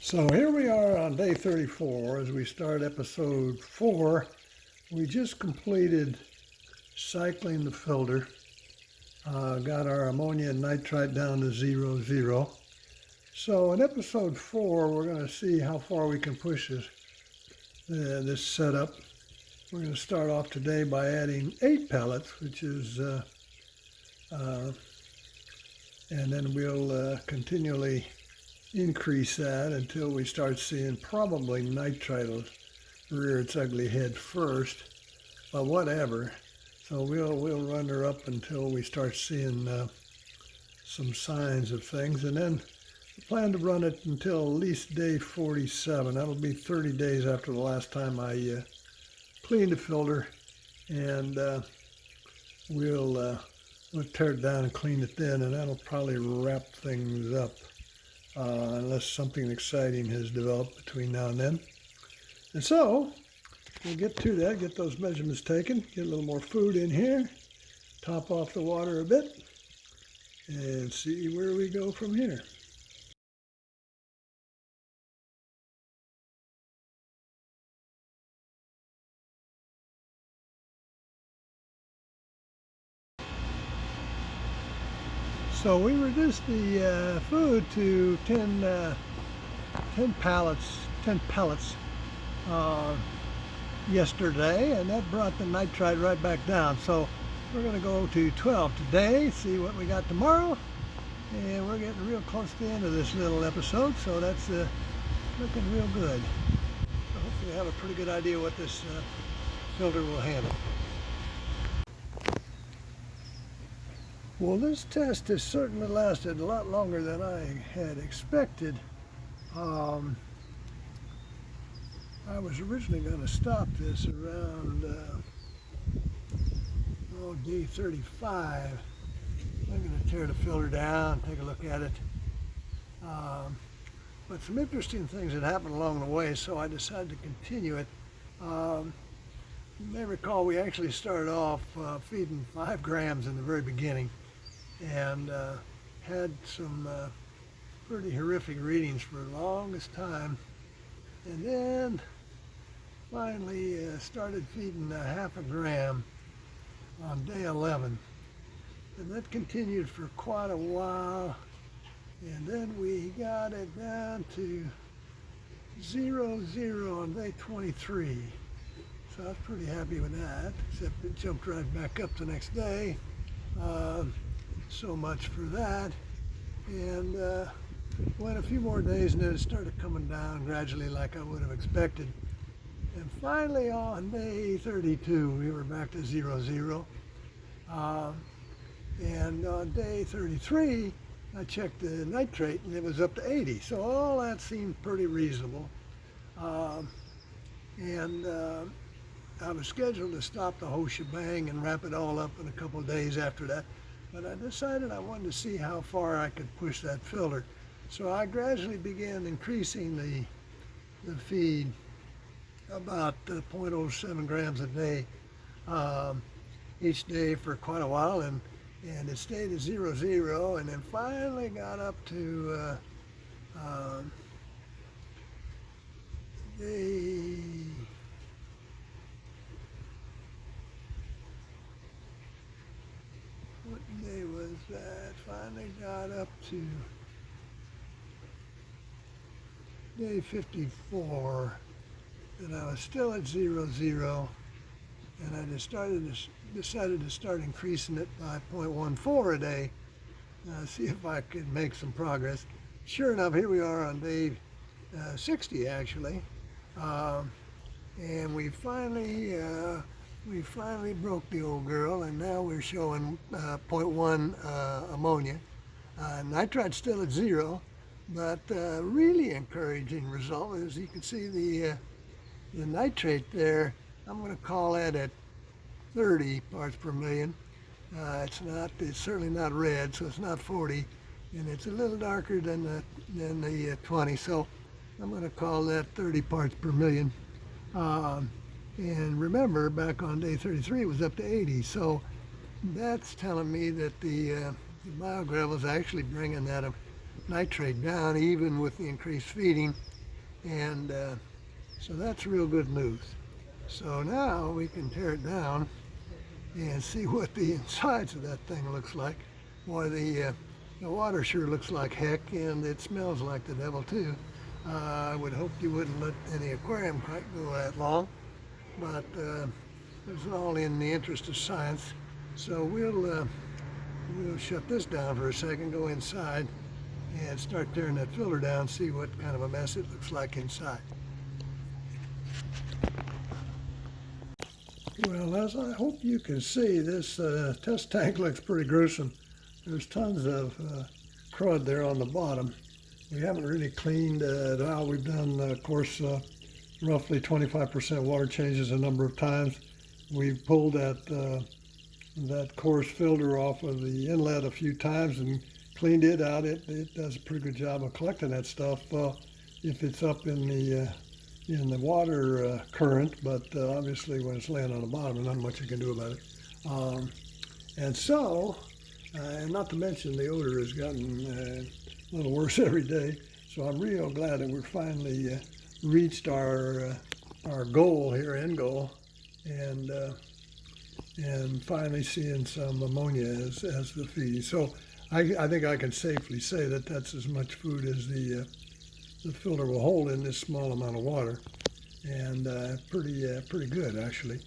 So here we are on day 34 as we start episode 4. We just completed cycling the filter, got our ammonia and nitrite down to 0, 0. So in episode 4, we're going to see how far we can push this setup. We're going to start off today by adding 8 pellets, which is, and then we'll continually increase that until we start seeing probably nitrite will rear its ugly head first, but whatever. So we'll run her up until we start seeing some signs of things, and then we plan to run it until at least day 47. That'll be 30 days after the last time I cleaned the filter, and we'll tear it down and clean it then, and that'll probably wrap things up. Unless something exciting has developed between now and then. And so, we'll get to that, get those measurements taken, get a little more food in here, top off the water a bit, and see where we go from here. So we reduced the food to 10 pellets yesterday, and that brought the nitrite right back down. So we're going to go to 12 today, see what we got tomorrow, and we're getting real close to the end of this little episode, so that's looking real good. So hopefully I have a pretty good idea what this filter will handle. Well, this test has certainly lasted a lot longer than I had expected. I was originally going to stop this around day 35. I'm going to tear the filter down, take a look at it. But some interesting things had happened along the way, so I decided to continue it. You may recall we actually started off feeding 5 grams in the very beginning, and had some pretty horrific readings for the longest time, and then finally started feeding 1/2 gram on day 11, and that continued for quite a while, and then we got it down to 0, 0 on day 23. So I was pretty happy with that, except it jumped right back up the next day. So much for that. And went a few more days, and then it started coming down gradually like I would have expected. And finally on day 32, we were back to 0, 0. And on day 33, I checked the nitrate and it was up to 80. So all that seemed pretty reasonable. I was scheduled to stop the whole shebang and wrap it all up in a couple of days after that. But I decided I wanted to see how far I could push that filter. So I gradually began increasing the feed about 0.07 grams a day each day for quite a while, and it stayed at 0, 0, and then finally got up to what day was that? Finally got up to day 54, and I was still at 0, 0, and I decided to start increasing it by 0.14 a day, see if I could make some progress. Sure enough, here we are on day 60 actually, and we finally broke the old girl, and now we're showing 0.1 ammonia. Nitrite's still at 0, but really encouraging result. As you can see, the nitrate there, I'm going to call that at 30 parts per million. It's certainly not red, so it's not 40, and it's a little darker than the 20. So I'm going to call that 30 parts per million. And remember, back on day 33, it was up to 80. So that's telling me that the biogravel is actually bringing that nitrate down, even with the increased feeding. And so that's real good news. So now we can tear it down and see what the insides of that thing looks like. Boy, the water sure looks like heck, and it smells like the devil too. I would hope you wouldn't let any aquarium go that long, but it's all in the interest of science. So we'll shut this down for a second, go inside, and start tearing that filter down, see what kind of a mess it looks like inside. Well, as I hope you can see, this test tank looks pretty gruesome. There's tons of crud there on the bottom. We haven't really cleaned it out. We've done, of course, roughly 25% water changes a number of times. We've pulled that coarse filter off of the inlet a few times and cleaned it out. It does a pretty good job of collecting that stuff if it's up in the water current, but obviously when it's laying on the bottom, there's not much you can do about it. And so, and not to mention the odor has gotten a little worse every day. So I'm real glad that we're finally reached our goal here, end goal, and finally seeing some ammonia as the feed. So I think I can safely say that that's as much food as the filter will hold in this small amount of water, and pretty good actually,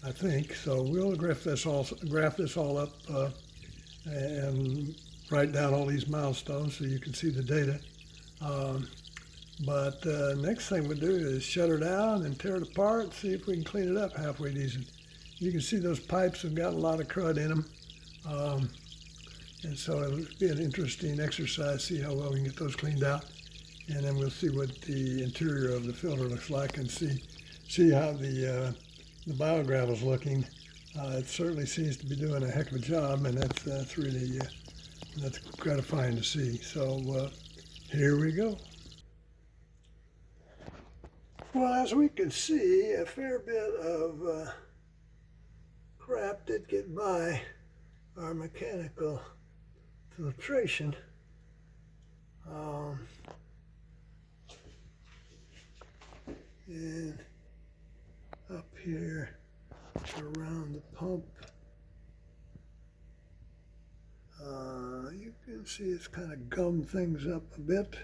I think. So we'll graph this all up and write down all these milestones so you can see the data. But next thing we'll do is shut her down and tear it apart and see if we can clean it up halfway decent. You can see those pipes have got a lot of crud in them. And so it'll be an interesting exercise, see how well we can get those cleaned out. And then we'll see what the interior of the filter looks like and see how the biogravel's looking. It certainly seems to be doing a heck of a job, and that's really that's gratifying to see. So here we go. Well, as we can see, a fair bit of crap did get by our mechanical filtration. And up here around the pump, you can see it's kind of gummed things up a bit.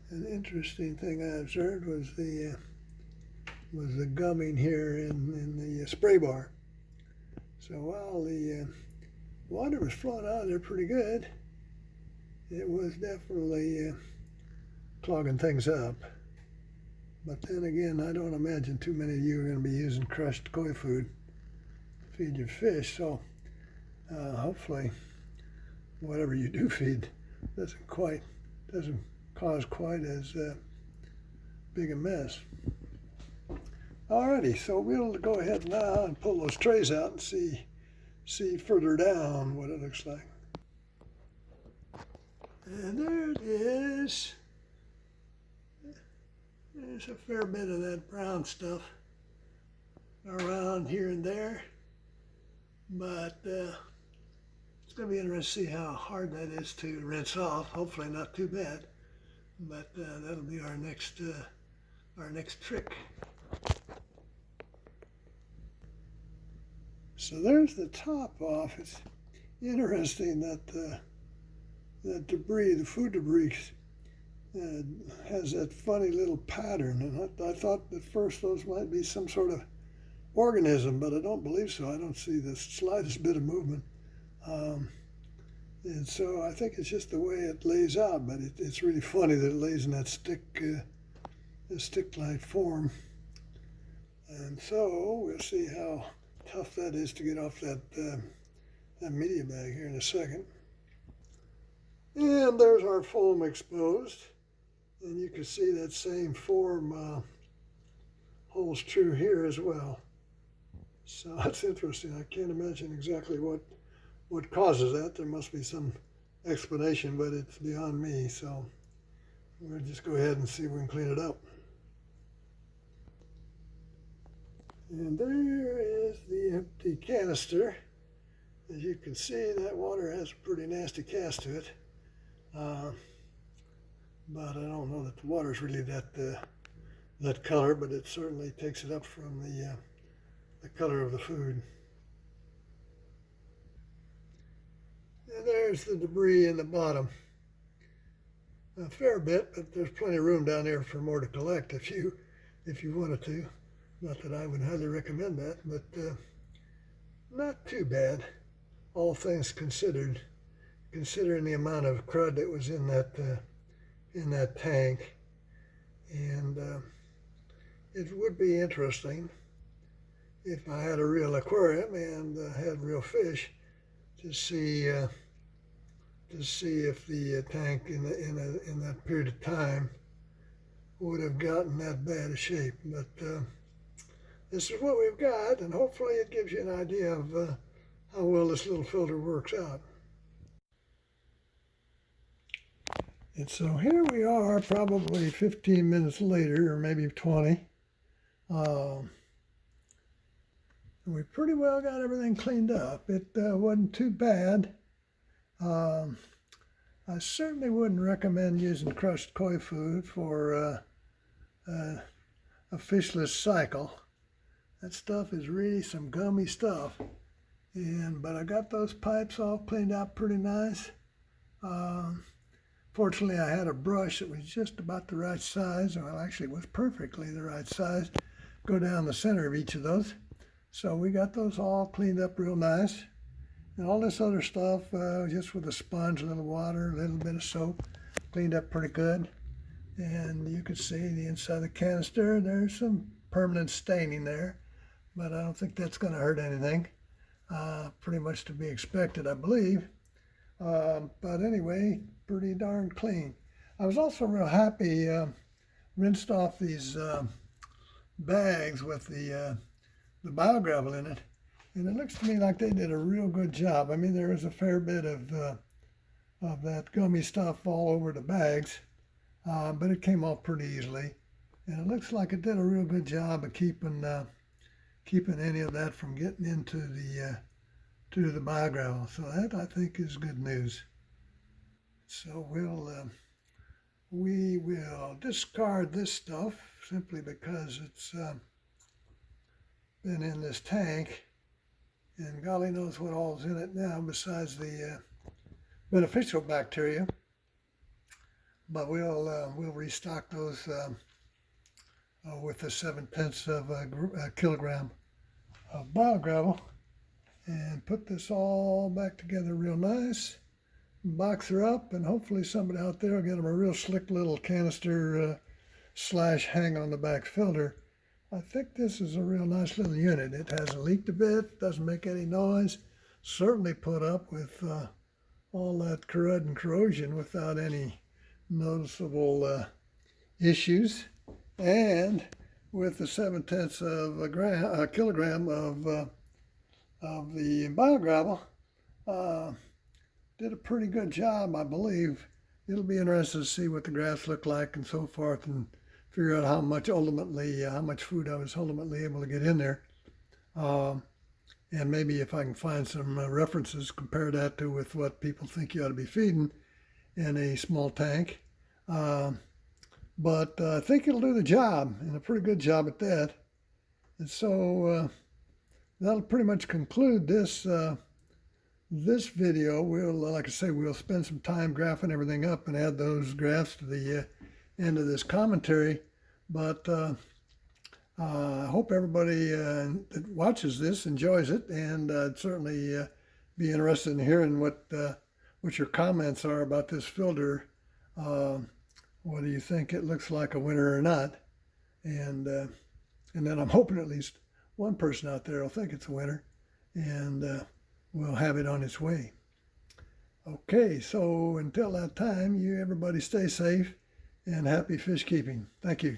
An interesting thing I observed was the gumming here in the spray bar. So while the water was flowing out of there pretty good, it was definitely clogging things up. But then again, I don't imagine too many of you are going to be using crushed koi food to feed your fish. So hopefully, whatever you do feed doesn't cause quite as big a mess. Alrighty, so we'll go ahead now and pull those trays out and see further down what it looks like. And there it is. There's a fair bit of that brown stuff around here and there, but it's going to be interesting to see how hard that is to rinse off. Hopefully not too bad, but that'll be our next trick. So there's the top off. It's interesting that that debris, the food debris, has that funny little pattern. And I thought at first those might be some sort of organism, but I don't believe so. I don't see the slightest bit of movement. And so I think it's just the way it lays out, but it's really funny that it lays in that stick-like form. And so we'll see how tough that is to get off that media bag here in a second. And there's our foam exposed. And you can see that same form holds true here as well. So that's interesting. I can't imagine exactly what causes that. There must be some explanation, but it's beyond me. So we'll just go ahead and see if we can clean it up. And there is the empty canister. As you can see, that water has a pretty nasty cast to it. But I don't know that the water is really that color, but it certainly takes it up from the color of the food. And there's the debris in the bottom. A fair bit, but there's plenty of room down there for more to collect if you wanted to. Not that I would highly recommend that, but not too bad, all things considered, considering the amount of crud that was in that tank. And it would be interesting if I had a real aquarium and had real fish to see if the tank in that period of time would have gotten that bad a shape. But this is what we've got, and hopefully it gives you an idea of how well this little filter works out. And so here we are, probably 15 minutes later, or maybe 20. And we pretty well got everything cleaned up. It wasn't too bad. I certainly wouldn't recommend using crushed koi food for a fishless cycle. That stuff is really some gummy stuff. But I got those pipes all cleaned out pretty nice. Fortunately, I had a brush that was just about the right size. Well, actually, it was perfectly the right size. Go down the center of each of those. So we got those all cleaned up real nice. And all this other stuff, just with a sponge, a little water, a little bit of soap, cleaned up pretty good. And you can see the inside of the canister, there's some permanent staining there, but I don't think that's going to hurt anything. Pretty much to be expected, I believe. But anyway, pretty darn clean. I was also real happy, rinsed off these bags with the biogravel in it. And it looks to me like they did a real good job. I mean, there was a fair bit of that gummy stuff all over the bags, but it came off pretty easily. And it looks like it did a real good job of keeping any of that from getting into the biogravel. So that, I think, is good news. So we will discard this stuff simply because it's been in this tank. And golly knows what all's in it now besides the beneficial bacteria. But we'll restock those with the 7/10 of a kilogram of biogravel, and put this all back together real nice. Box her up, and hopefully somebody out there will get them a real slick little canister slash hang on the back filter. I think this is a real nice little unit. It hasn't leaked a bit, doesn't make any noise, certainly put up with all that crud and corrosion without any noticeable issues. And with the 7/10 of a kilogram of the biogravel, did a pretty good job, I believe. It'll be interesting to see what the graphs look like and so forth, and figure out how much food I was ultimately able to get in there. And maybe if I can find some references, compare that to with what people think you ought to be feeding in a small tank. But I think it'll do the job, and a pretty good job at that. And so that'll pretty much conclude this video. Like I say, we'll spend some time graphing everything up and add those graphs to the end of this commentary. But I hope everybody that watches this enjoys it, and I'd certainly be interested in hearing what your comments are about this filter. Whether you think it looks like a winner or not, and then I'm hoping at least one person out there will think it's a winner, and we'll have it on its way. Okay, so until that time, everybody stay safe and happy fish keeping. Thank you.